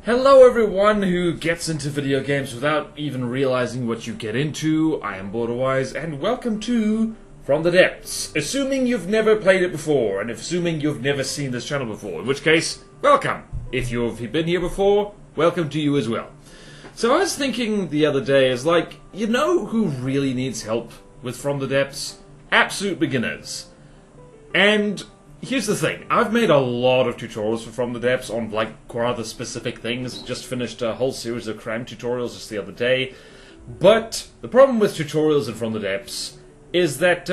Hello everyone who gets into video games without even realizing what you get into. I am BorderWise and welcome to From the Depths. Assuming you've never played it before and assuming you've never seen this channel before, in which case, welcome. If you've been here before, welcome to you as well. So I was thinking the other day, you know who really needs help with From the Depths? Absolute beginners. And here's the thing, I've made a lot of tutorials for From the Depths on rather specific things. Just finished a whole series of crime tutorials just the other day. But the problem with tutorials in From the Depths is that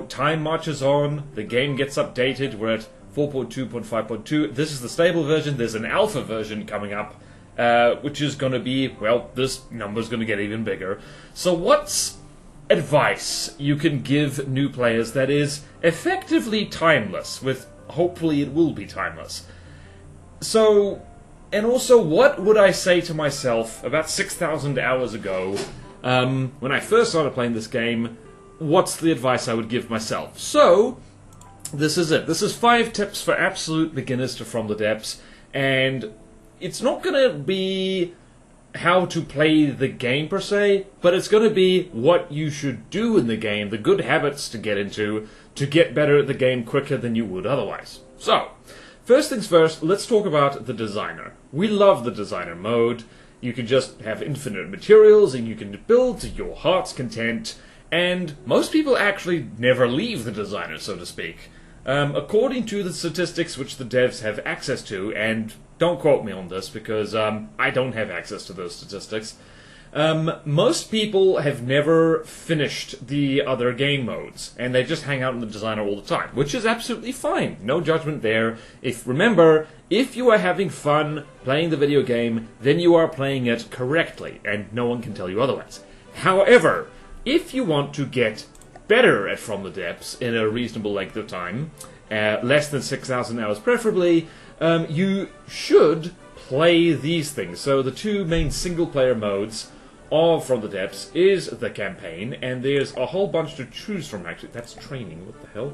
time marches on, the game gets updated. We're at 4.2.5.2. This is the stable version. There's an alpha version coming up, which is going to be, well, this number's going to get even bigger. So what's advice you can give new players that is effectively timeless, with hopefully it will be timeless? So, and also, what would I say to myself about 6,000 hours ago, when I first started playing this game? What's the advice I would give myself? So, this is it. This is 5 tips for absolute beginners to From the Depths, and it's not gonna be how to play the game per se, but it's going to be what you should do in the game, the good habits to get into, to get better at the game quicker than you would otherwise. So, first things first, let's talk about the designer. We love the designer mode. You can just have infinite materials and you can build to your heart's content, and most people actually never leave the designer, so to speak. According to the statistics which the devs have access to, and don't quote me on this because I don't have access to those statistics, most people have never finished the other game modes, and they just hang out in the designer all the time, which is absolutely fine. No judgment there. Remember, if you are having fun playing the video game, then you are playing it correctly, and no one can tell you otherwise. However, if you want to get better at From the Depths in a reasonable length of time, less than 6,000 hours preferably, you should play these things. So the 2 main single-player modes of From the Depths is the campaign, and there's a whole bunch to choose from. Actually, that's training. What the hell?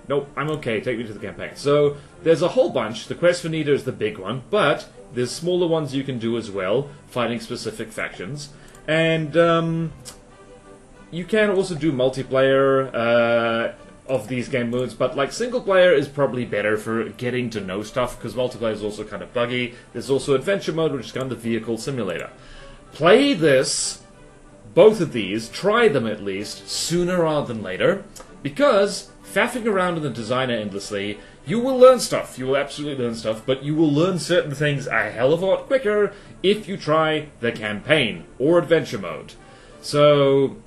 Nope, I'm okay. Take me to the campaign. So there's a whole bunch. The Quest for Nita is the big one, but there's smaller ones you can do as well, fighting specific factions. And you can also do multiplayer of these game modes, but single player is probably better for getting to know stuff, because multiplayer is also kind of buggy. There's also adventure mode, which is kind of the vehicle simulator. Play both of these, try them at least, sooner rather than later, because faffing around in the designer endlessly, you will learn stuff. You will absolutely learn stuff, but you will learn certain things a hell of a lot quicker if you try the campaign or adventure mode. So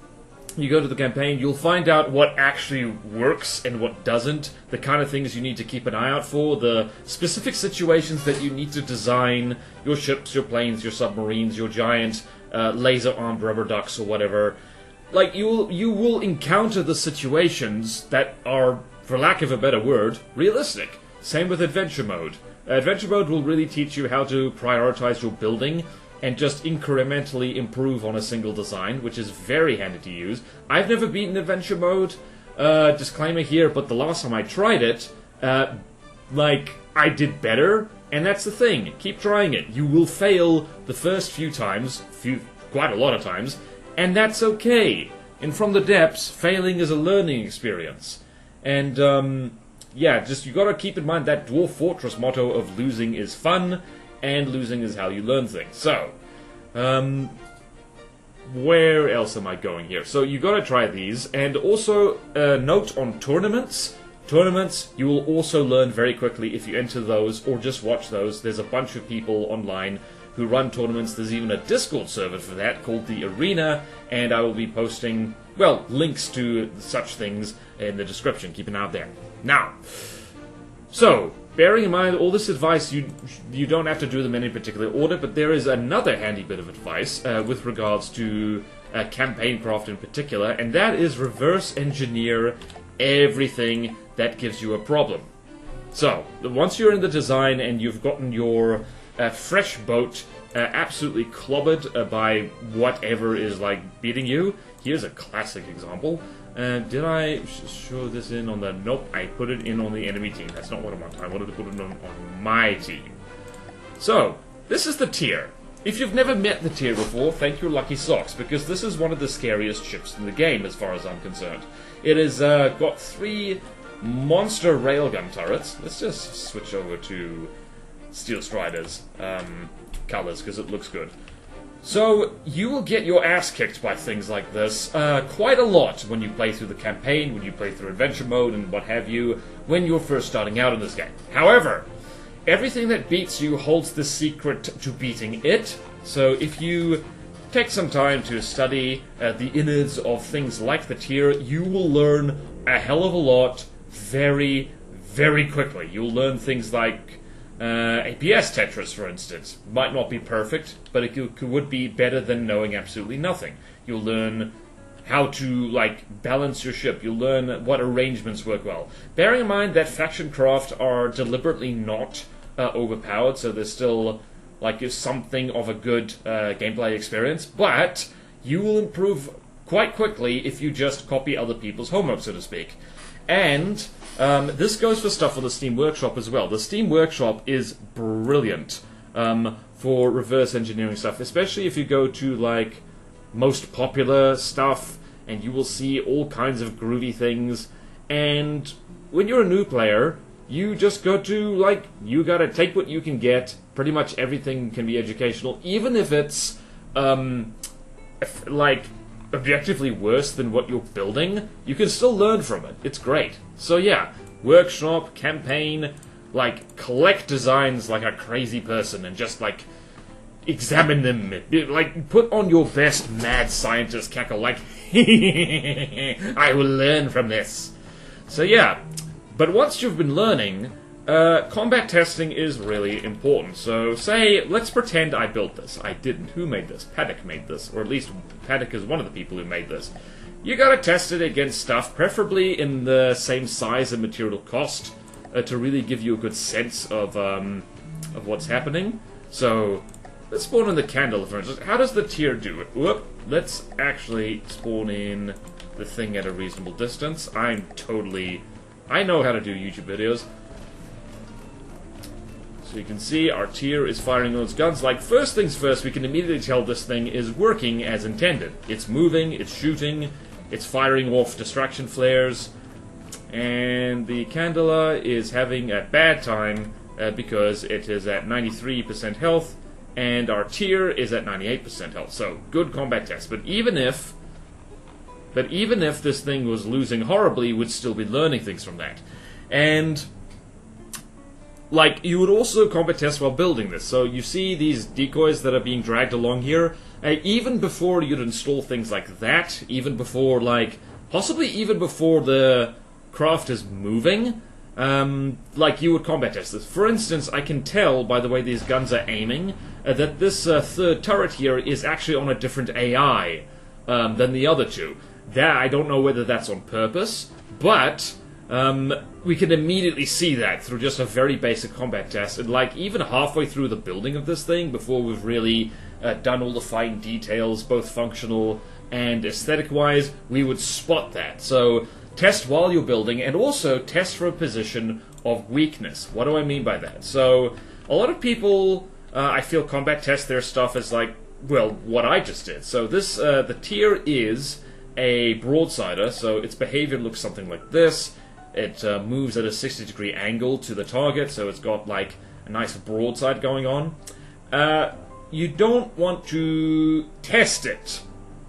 you go to the campaign, you'll find out what actually works and what doesn't, the kind of things you need to keep an eye out for, the specific situations that you need to design your ships, your planes, your submarines, your giant laser-armed rubber ducks or whatever. You will encounter the situations that are, for lack of a better word, realistic. Same with adventure mode. Adventure mode will really teach you how to prioritize your building and just incrementally improve on a single design, which is very handy to use. I've never beaten adventure mode, disclaimer here, but the last time I tried it, I did better, and that's the thing. Keep trying it. You will fail the first few times, quite a lot of times, and that's okay. And From the Depths, failing is a learning experience. And, you gotta keep in mind that Dwarf Fortress motto of losing is fun, and losing is how you learn things. So, where else am I going here? So you gotta try these, and also note on tournaments. Tournaments, you will also learn very quickly if you enter those, or just watch those. There's a bunch of people online who run tournaments. There's even a Discord server for that called The Arena, and I will be posting, links to such things in the description. Keep an eye out there. Now, so bearing in mind all this advice, you don't have to do them in any particular order, but there is another handy bit of advice with regards to campaign craft in particular, and that is reverse engineer everything that gives you a problem. So, once you're in the design and you've gotten your fresh boat absolutely clobbered by whatever is beating you, here's a classic example. Did I show this in on the... Nope, I put it in on the enemy team. That's not what I want. I wanted to put it on my team. So, this is the tier. If you've never met the tier before, thank your lucky socks, because this is one of the scariest ships in the game, as far as I'm concerned. It has got 3 monster railgun turrets. Let's just switch over to Steel Strider's colors, because it looks good. So, you will get your ass kicked by things like this quite a lot when you play through the campaign, when you play through adventure mode, and what have you, when you're first starting out in this game. However, everything that beats you holds the secret to beating it, so if you take some time to study the innards of things like the tier, you will learn a hell of a lot very, very quickly. You'll learn things like APS Tetris, for instance. Might not be perfect, but it would be better than knowing absolutely nothing. You'll learn how to, like, balance your ship. You'll learn what arrangements work well. Bearing in mind that faction craft are deliberately not overpowered, so there's still, like, something of a good gameplay experience, but you will improve quite quickly if you just copy other people's homework, so to speak. And this goes for stuff for the Steam Workshop as well. The Steam Workshop is brilliant for reverse engineering stuff, especially if you go to, like, most popular stuff, and you will see all kinds of groovy things. And when you're a new player, you just go to, like, you gotta take what you can get. Pretty much everything can be educational, even if it's, like, objectively worse than what you're building. You can still learn from it. It's great. So yeah, workshop, campaign, like, collect designs like a crazy person and just, like, examine them. Like, put on your best mad scientist cackle, like, I will learn from this. So yeah, but once you've been learning, combat testing is really important. So, say, let's pretend I built this. I didn't. Who made this? Paddock made this. Or at least Paddock is one of the people who made this. You gotta test it against stuff, preferably in the same size and material cost, to really give you a good sense of what's happening. So, let's spawn in the candle, for instance. How does the tier do it? Whoop. Let's actually spawn in the thing at a reasonable distance. I know how to do YouTube videos. So you can see our tier is firing those guns. Like, first things first, we can immediately tell this thing is working as intended. It's moving, it's shooting, it's firing off distraction flares, and the Candela is having a bad time because it is at 93% health, and our tier is at 98% health. So, good combat test. But even if this thing was losing horribly, we'd still be learning things from that. And, like, you would also combat test while building this. So you see these decoys that are being dragged along here. Even before you'd install things like that, even before, like, possibly even before the craft is moving, like, you would combat test this. For instance, I can tell by the way these guns are aiming that this third turret here is actually on a different AI than the other two. That, I don't know whether that's on purpose, but we can immediately see that through just a very basic combat test. And, like, even halfway through the building of this thing, before we've really done all the fine details, both functional and aesthetic-wise, we would spot that. So, test while you're building, and also test for a position of weakness. What do I mean by that? So, a lot of people, I feel, combat test their stuff as, like, well, what I just did. So this, the tier is a broadsider, so its behavior looks something like this. It moves at a 60-degree angle to the target, so it's got, like, a nice broadside going on. You don't want to test it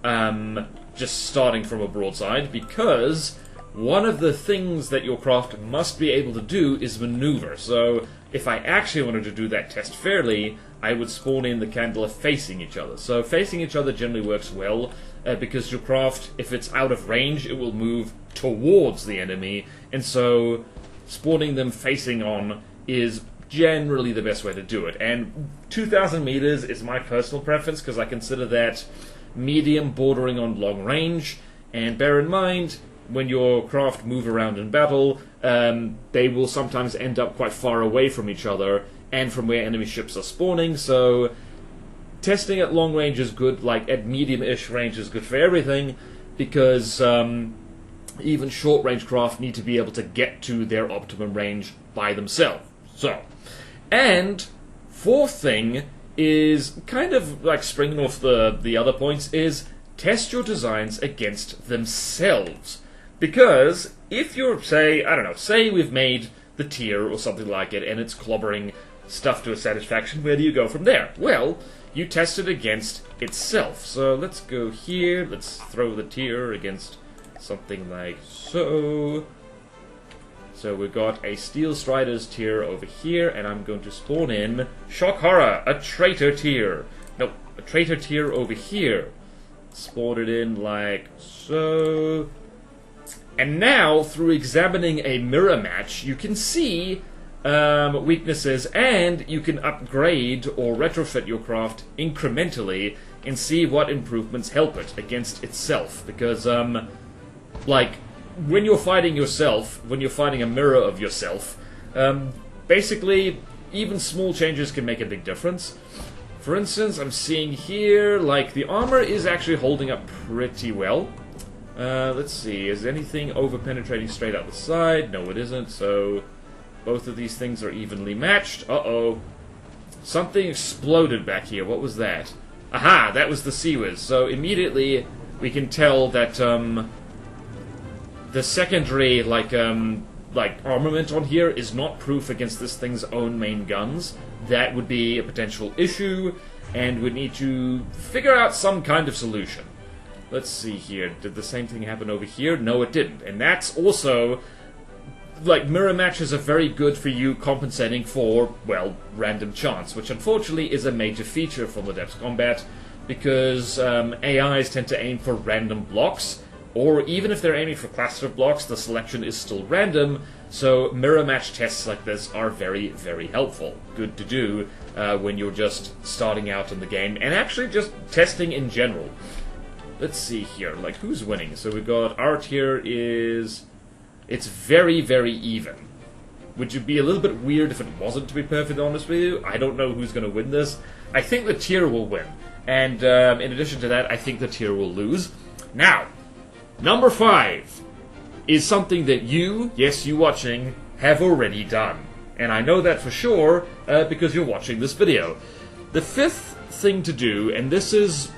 just starting from a broadside, because one of the things that your craft must be able to do is maneuver. So if I actually wanted to do that test fairly, I would spawn in the Candela facing each other. So facing each other generally works well, because your craft, if it's out of range, it will move towards the enemy, and so spawning them facing on is generally the best way to do it. And 2,000 meters is my personal preference, because I consider that medium bordering on long range, and bear in mind, when your craft move around in battle, they will sometimes end up quite far away from each other, and from where enemy ships are spawning, so testing at long range is good, like at medium-ish range is good for everything, because even short-range craft need to be able to get to their optimum range by themselves. So, and Fourth thing is kind of like springing off the other points, is test your designs against themselves. Because if you're, say, I don't know, say we've made the tier or something like it and it's clobbering stuff to a satisfaction, where do you go from there? Well, you test it against itself. So let's go here, let's throw the tier against something like so. So we've got a Steel Striders tier over here, and I'm going to spawn in Shock Horror, a traitor tier. No, a traitor tier over here. Spawn it in like so. And now, through examining a mirror match, you can see weaknesses, and you can upgrade or retrofit your craft incrementally and see what improvements help it against itself. Because, like, when you're fighting yourself, when you're fighting a mirror of yourself, basically, even small changes can make a big difference. For instance, I'm seeing here, like, the armor is actually holding up pretty well. Let's see, is anything over-penetrating straight out the side? No, it isn't, so both of these things are evenly matched. Uh-oh. Something exploded back here. What was that? Aha, that was the Sea-Wiz. So immediately we can tell that, the secondary, like armament on here is not proof against this thing's own main guns. That would be a potential issue, and we'd need to figure out some kind of solution. Let's see here. Did the same thing happen over here? No, it didn't. And that's also, like, mirror matches are very good for you compensating for, well, random chance, which unfortunately is a major feature from the Depths combat, because AIs tend to aim for random blocks, or even if they're aiming for cluster blocks, the selection is still random, so mirror match tests like this are very, very helpful. Good to do when you're just starting out in the game, and actually just testing in general. Let's see here, like, who's winning? So we've got, our tier is, it's very, very even. Would you be a little bit weird if it wasn't, to be perfectly honest with you? I don't know who's going to win this. I think the tier will win. And in addition to that, I think the tier will lose. Now, number 5 is something that you, yes, you watching, have already done. And I know that for sure because you're watching this video. The 5th thing to do, and this is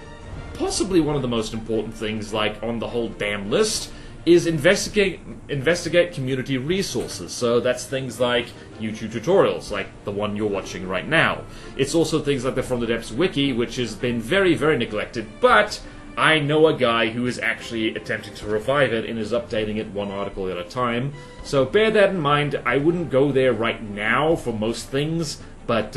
possibly one of the most important things, like, on the whole damn list, is investigate community resources. So that's things like YouTube tutorials, like the one you're watching right now. It's also things like the From the Depths wiki, which has been very, very neglected, but I know a guy who is actually attempting to revive it and is updating it one article at a time. So bear that in mind. I wouldn't go there right now for most things, but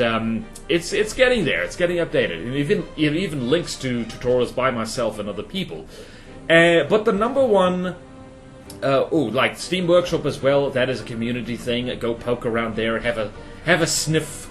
it's getting there. It's getting updated. And it even links to tutorials by myself and other people. But the number one, like Steam Workshop as well. That is a community thing. Go poke around there. Have a sniff.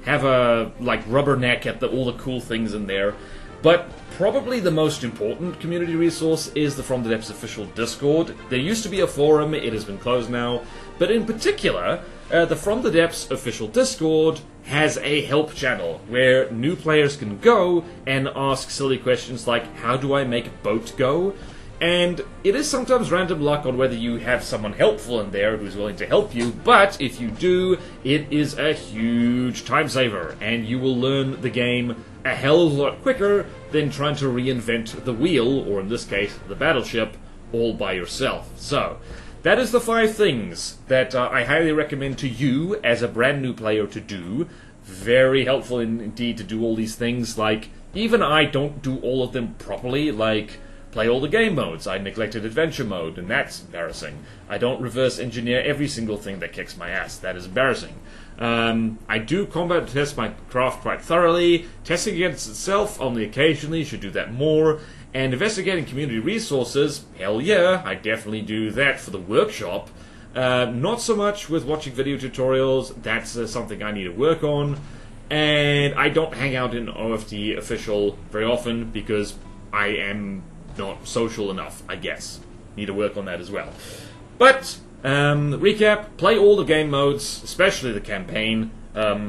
Have a like rubberneck at all the cool things in there. But probably the most important community resource is the From the Depths official Discord. There used to be a forum, it has been closed now, but in particular, the From the Depths official Discord has a help channel where new players can go and ask silly questions like, how do I make a boat go? And it is sometimes random luck on whether you have someone helpful in there who's willing to help you, but if you do, it is a huge time saver, and you will learn the game a hell of a lot quicker than trying to reinvent the wheel, or in this case, the battleship, all by yourself. So, that is the 5 things that I highly recommend to you as a brand new player to do. Very helpful indeed to do all these things, like, even I don't do all of them properly, like, play all the game modes. I neglected adventure mode, and that's embarrassing. I don't reverse engineer every single thing that kicks my ass. That is embarrassing. I do combat test my craft quite thoroughly. Testing against itself only occasionally, should do that more. And investigating community resources, hell yeah, I definitely do that for the workshop. Not so much with watching video tutorials. That's something I need to work on. And I don't hang out in OFT official very often because I am not social enough, I guess. Need to work on that as well. But, recap, play all the game modes, especially the campaign.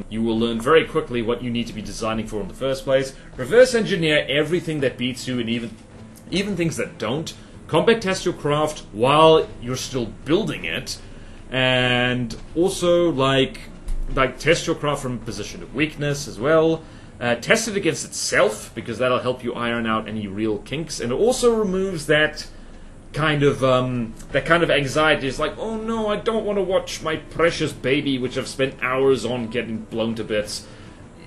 You will learn very quickly what you need to be designing for in the first place. Reverse engineer everything that beats you, and even things that don't. Combat test your craft while you're still building it. And also, like, like test your craft from a position of weakness as well. Test it against itself, because that'll help you iron out any real kinks, and it also removes that kind of anxiety. It's like, oh no, I don't want to watch my precious baby, which I've spent hours on, getting blown to bits.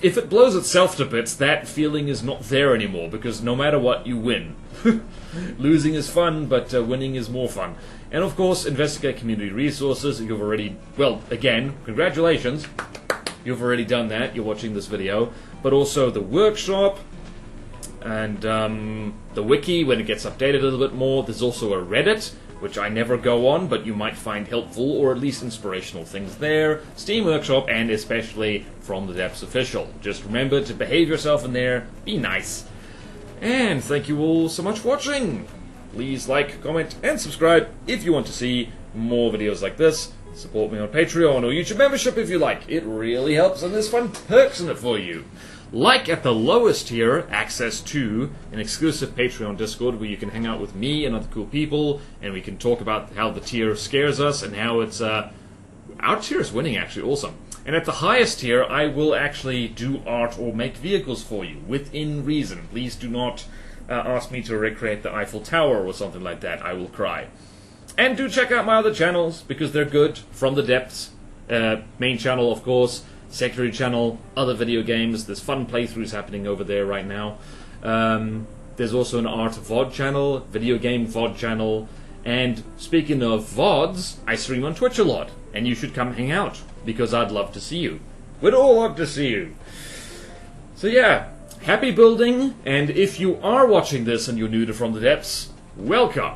If it blows itself to bits, that feeling is not there anymore, because no matter what, you win. Losing is fun, but winning is more fun. And of course, investigate community resources. You've already, well, again, congratulations. You've already done that. You're watching this video. But also the workshop and the wiki when it gets updated a little bit more. There's also a Reddit, which I never go on, but you might find helpful or at least inspirational things there. Steam Workshop, and especially From the Depths Official. Just remember to behave yourself in there. Be nice. And thank you all so much for watching. Please like, comment, and subscribe if you want to see more videos like this. Support me on Patreon or YouTube membership if you like. It really helps, and there's fun perks in it for you. Like at the lowest tier, access to an exclusive Patreon Discord where you can hang out with me and other cool people, and we can talk about how the tier scares us and how it's our tier is winning, actually. Awesome. And at the highest tier, I will actually do art or make vehicles for you within reason. Please do not ask me to recreate the Eiffel Tower or something like that. I will cry. And do check out my other channels, because they're good. From the Depths, main channel, of course. Secondary channel, other video games. There's fun playthroughs happening over there right now. There's also an art VOD channel, video game VOD channel. And speaking of VODs, I stream on Twitch a lot. And you should come hang out, because I'd love to see you. We'd all love to see you. So yeah, happy building. And if you are watching this and you're new to From the Depths, welcome.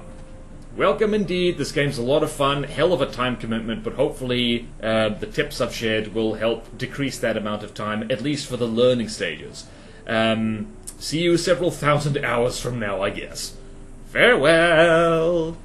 Welcome indeed. This game's a lot of fun, hell of a time commitment, but hopefully the tips I've shared will help decrease that amount of time, at least for the learning stages. See you several thousand hours from now, I guess. Farewell!